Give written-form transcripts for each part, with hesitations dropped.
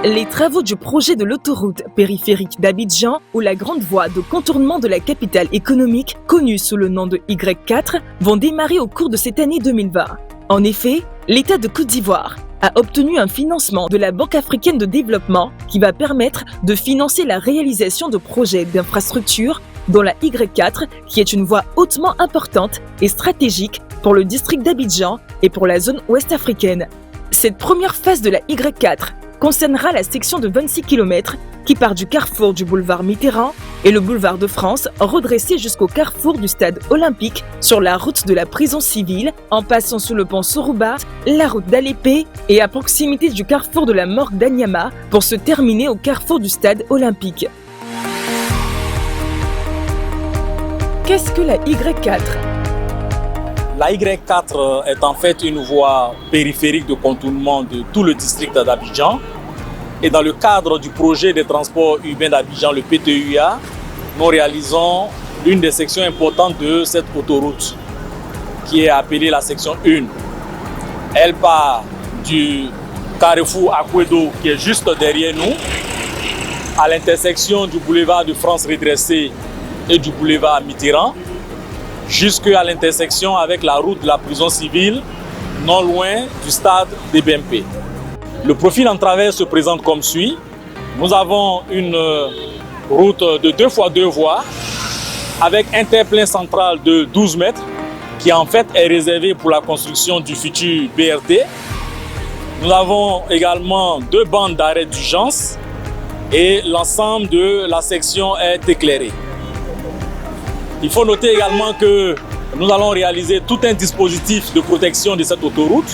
Les travaux du projet de l'autoroute périphérique d'Abidjan ou la grande voie de contournement de la capitale économique, connue sous le nom de Y4, vont démarrer au cours de cette année 2020. En effet, l'État de Côte d'Ivoire a obtenu un financement de la Banque africaine de développement qui va permettre de financer la réalisation de projets d'infrastructures dont la Y4, qui est une voie hautement importante et stratégique pour le district d'Abidjan et pour la zone ouest africaine. Cette première phase de la Y4 concernera la section de 26 km qui part du carrefour du boulevard Mitterrand et le boulevard de France redressé jusqu'au carrefour du stade olympique sur la route de la prison civile en passant sous le pont Sorouba, la route d'Alépé et à proximité du carrefour de la morgue d'Anyama pour se terminer au carrefour du stade olympique. Qu'est-ce que la Y4 ? La Y4 est en fait une voie périphérique de contournement de tout le district d'Abidjan. Et dans le cadre du projet des transports urbains d'Abidjan, le PTUA, nous réalisons l'une des sections importantes de cette autoroute, qui est appelée la section 1. Elle part du carrefour Akwedo, qui est juste derrière nous, à l'intersection du boulevard de France redressé et du boulevard Mitterrand, jusqu'à l'intersection avec la route de la prison civile, non loin du stade des BMP. Le profil en travers se présente comme suit. Nous avons une route de 2x2 voies avec interplein central de 12 mètres qui en fait est réservé pour la construction du futur BRT. Nous avons également 2 bandes d'arrêt d'urgence et l'ensemble de la section est éclairé. Il faut noter également que nous allons réaliser tout un dispositif de protection de cette autoroute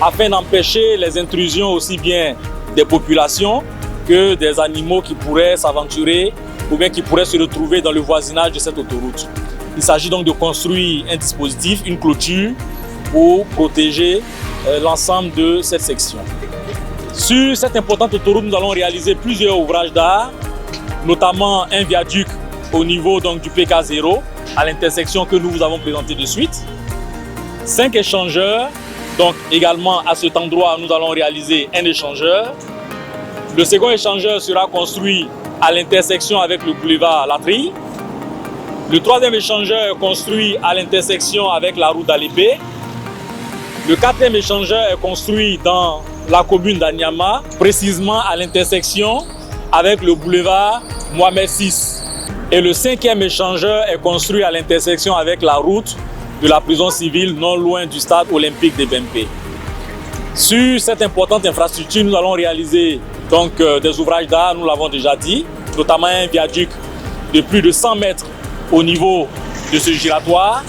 afin d'empêcher les intrusions aussi bien des populations que des animaux qui pourraient s'aventurer ou bien qui pourraient se retrouver dans le voisinage de cette autoroute. Il s'agit donc de construire un dispositif, une clôture pour protéger l'ensemble de cette section. Sur cette importante autoroute, nous allons réaliser plusieurs ouvrages d'art, notamment un viaduc au niveau donc, du PK0, à l'intersection que nous vous avons présentée de suite. 5 échangeurs, donc également à cet endroit, nous allons réaliser un échangeur. Le second échangeur sera construit à l'intersection avec le boulevard Latry. Le troisième échangeur est construit à l'intersection avec la route d'Alépé. Le quatrième échangeur est construit dans la commune d'Anyama, précisément à l'intersection avec le boulevard Mohamed VI. Et le 5e échangeur est construit à l'intersection avec la route de la prison civile non loin du stade olympique des BMP. Sur cette importante infrastructure, nous allons réaliser donc, des ouvrages d'art, nous l'avons déjà dit, notamment un viaduc de plus de 100 mètres au niveau de ce giratoire.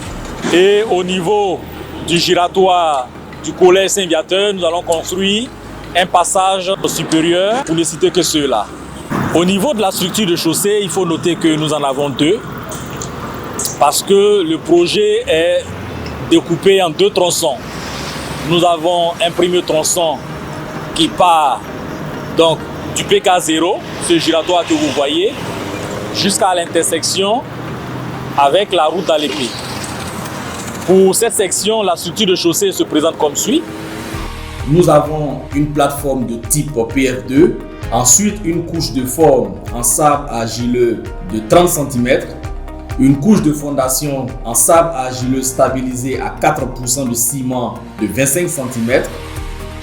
Et au niveau du giratoire du collège Saint-Viateur, nous allons construire un passage supérieur, pour ne citer que ceux-là. Au niveau de la structure de chaussée, il faut noter que nous en avons 2 parce que le projet est découpé en 2 tronçons. Nous avons un premier tronçon qui part donc, du PK0, ce giratoire que vous voyez, jusqu'à l'intersection avec la route d'Alépé. Pour cette section, la structure de chaussée se présente comme suit. Nous avons une plateforme de type PR2. Ensuite, une couche de forme en sable argileux de 30 cm, une couche de fondation en sable argileux stabilisé à 4% de ciment de 25 cm,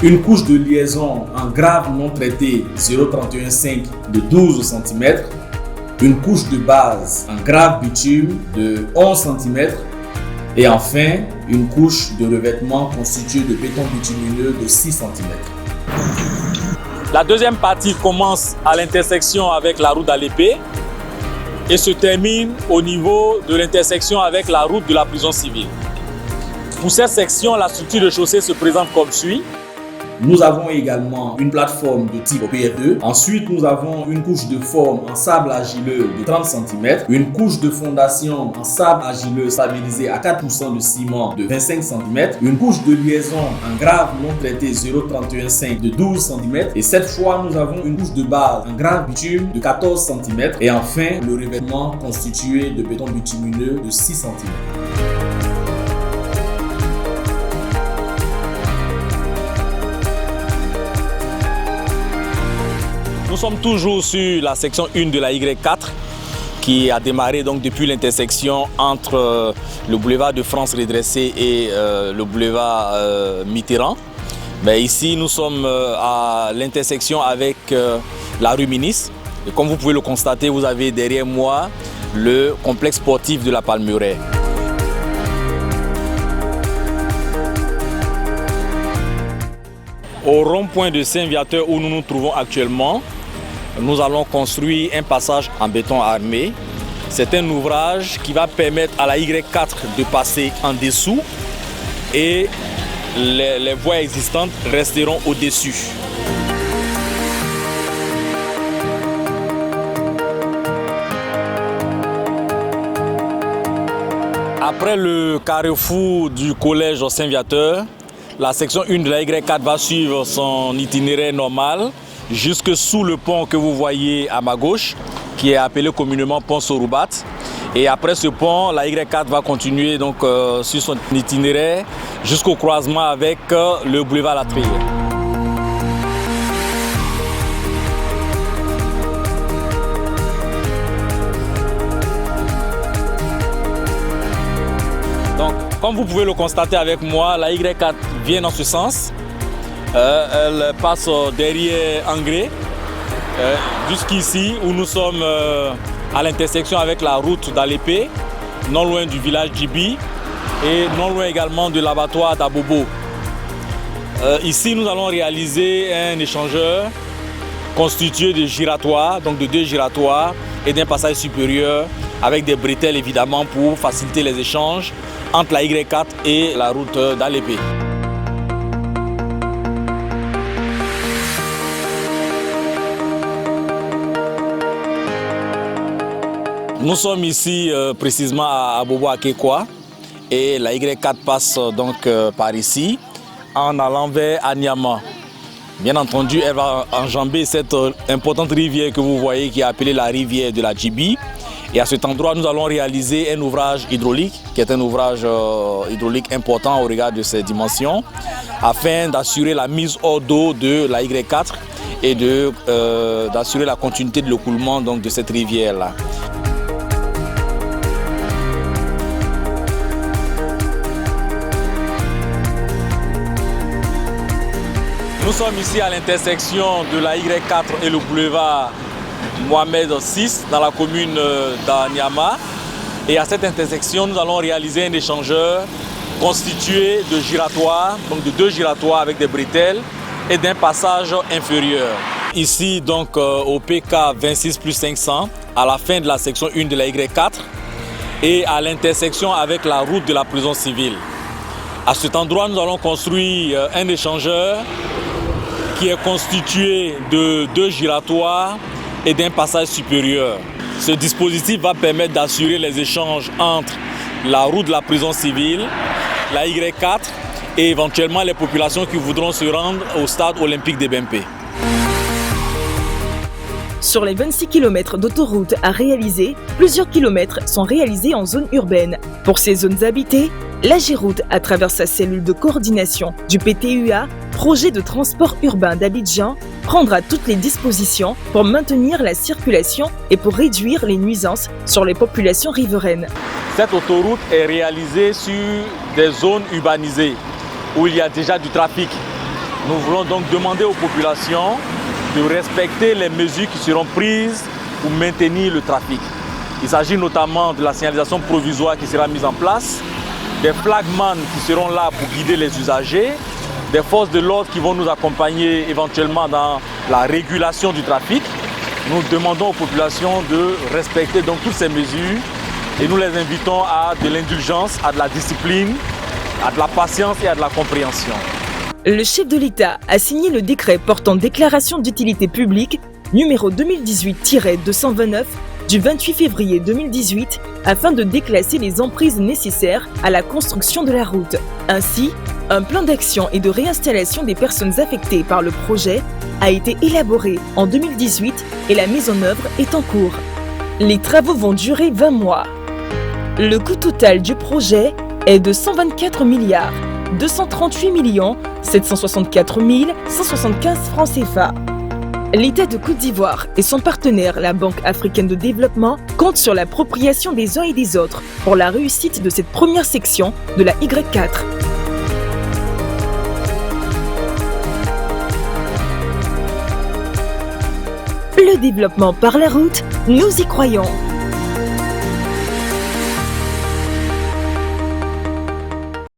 une couche de liaison en grave non traité 0,315 de 12 cm, une couche de base en grave bitume de 11 cm et enfin une couche de revêtement constituée de béton bitumineux de 6 cm. La deuxième partie commence à l'intersection avec la route d'Alépé et se termine au niveau de l'intersection avec la route de la prison civile. Pour cette section, la structure de chaussée se présente comme suit. Nous avons également une plateforme de type PR2. Ensuite, nous avons une couche de forme en sable argileux de 30 cm, une couche de fondation en sable argileux stabilisé à 4% de ciment de 25 cm, une couche de liaison en grave non traité 0,315 de 12 cm et cette fois, nous avons une couche de base en grave bitume de 14 cm et enfin le revêtement constitué de béton bitumineux de 6 cm. Nous sommes toujours sur la section 1 de la Y4 qui a démarré donc depuis l'intersection entre le boulevard de France redressé et le boulevard Mitterrand. Mais ici, nous sommes à l'intersection avec la rue Ministre. Et comme vous pouvez le constater, vous avez derrière moi le complexe sportif de la Palmeraie. Au rond-point de Saint-Viateur où nous nous trouvons actuellement, nous allons construire un passage en béton armé. C'est un ouvrage qui va permettre à la Y4 de passer en dessous et les voies existantes resteront au-dessus. Après le carrefour du collège Saint-Viateur, la section 1 de la Y4 va suivre son itinéraire normal jusque sous le pont que vous voyez à ma gauche, qui est appelé communément pont Soroubat. Et après ce pont, la Y4 va continuer donc, sur son itinéraire jusqu'au croisement avec le boulevard Latrier. Donc, comme vous pouvez le constater avec moi, la Y4 vient dans ce sens. Elle passe derrière Angré, jusqu'ici où nous sommes à l'intersection avec la route d'Alépé, non loin du village d'Ibi et non loin également de l'abattoir d'Abobo. Ici, nous allons réaliser un échangeur constitué de giratoires, donc de 2 giratoires et d'un passage supérieur avec des bretelles évidemment pour faciliter les échanges entre la Y4 et la route d'Alépé. Nous sommes ici précisément à Abobo Akekwa et la Y4 passe donc par ici en allant vers Anyama. Bien entendu, elle va enjamber cette importante rivière que vous voyez qui est appelée la rivière de la Djibi. Et à cet endroit, nous allons réaliser un ouvrage hydraulique qui est un ouvrage hydraulique important au regard de ses dimensions afin d'assurer la mise hors d'eau de la Y4 et d'assurer la continuité de l'écoulement de cette rivière-là. Nous sommes ici à l'intersection de la Y4 et le boulevard Mohamed VI dans la commune d'Anyama. Et à cette intersection, nous allons réaliser un échangeur constitué de giratoires, donc de 2 giratoires avec des bretelles et d'un passage inférieur. Ici, donc au PK 26+500, à la fin de la section 1 de la Y4 et à l'intersection avec la route de la prison civile. À cet endroit, nous allons construire un échangeur qui est constitué de 2 giratoires et d'un passage supérieur. Ce dispositif va permettre d'assurer les échanges entre la route de la prison civile, la Y4 et éventuellement les populations qui voudront se rendre au stade olympique de Bempé. Sur les 26 km d'autoroute à réaliser, plusieurs kilomètres sont réalisés en zone urbaine. Pour ces zones habitées, l'Agiroute, à travers sa cellule de coordination du PTUA, projet de transport urbain d'Abidjan, prendra toutes les dispositions pour maintenir la circulation et pour réduire les nuisances sur les populations riveraines. Cette autoroute est réalisée sur des zones urbanisées où il y a déjà du trafic. Nous voulons donc demander aux populations de respecter les mesures qui seront prises pour maintenir le trafic. Il s'agit notamment de la signalisation provisoire qui sera mise en place, des flagman qui seront là pour guider les usagers, des forces de l'ordre qui vont nous accompagner éventuellement dans la régulation du trafic. Nous demandons aux populations de respecter donc toutes ces mesures et nous les invitons à de l'indulgence, à de la discipline, à de la patience et à de la compréhension. Le chef de l'État a signé le décret portant déclaration d'utilité publique numéro 2018-229 du 28 février 2018 afin de déclasser les emprises nécessaires à la construction de la route. Ainsi, un plan d'action et de réinstallation des personnes affectées par le projet a été élaboré en 2018 et la mise en œuvre est en cours. Les travaux vont durer 20 mois. Le coût total du projet est de 124 238 764 175 francs CFA. L'État de Côte d'Ivoire et son partenaire, la Banque africaine de développement, comptent sur l'appropriation des uns et des autres pour la réussite de cette première section de la Y4. Le développement par la route, nous y croyons.